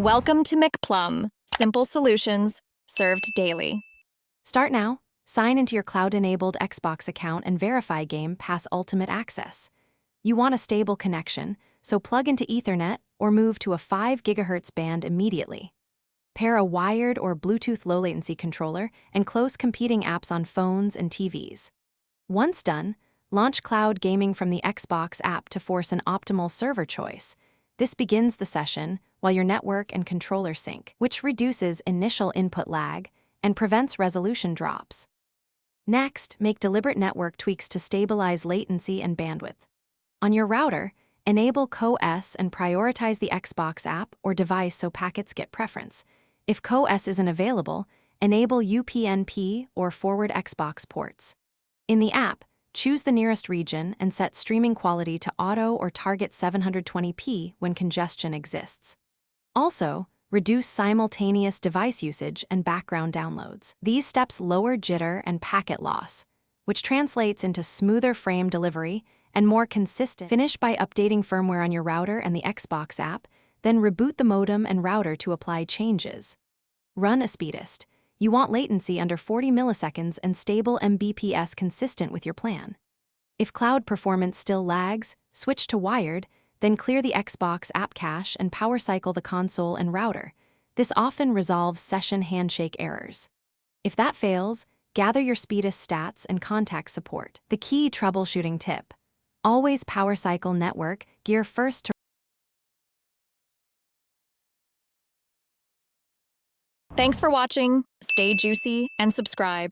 Welcome to McPlum, simple solutions served daily. Start now. Sign into your cloud-enabled Xbox account and verify Game Pass Ultimate Access. You want a stable connection, so plug into Ethernet or move to a 5 GHz band immediately. Pair a wired or Bluetooth low-latency controller and close competing apps on phones and TVs. Once done, launch cloud gaming from the Xbox app to force an optimal server choice. This begins the session while your network and controller sync, which reduces initial input lag and prevents resolution drops. Next, make deliberate network tweaks to stabilize latency and bandwidth. On your router, enable Co-S and prioritize the Xbox app or device so packets get preference. If Co-S isn't available, enable UPnP or forward Xbox ports. In the app, choose the nearest region and set streaming quality to auto or target 720p when congestion exists. Also, reduce simultaneous device usage and background downloads. These steps lower jitter and packet loss, which translates into smoother frame delivery and more consistent. Finish by updating firmware on your router and the Xbox app, then reboot the modem and router to apply changes. Run a speedest. You want latency under 40 milliseconds and stable Mbps consistent with your plan. If cloud performance still lags, switch to wired, then clear the Xbox app cache and power cycle the console and router. This often resolves session handshake errors. If that fails, gather your speedest stats and contact support. The key troubleshooting tip: always power cycle network gear first to. Thanks for watching. Stay juicy and subscribe.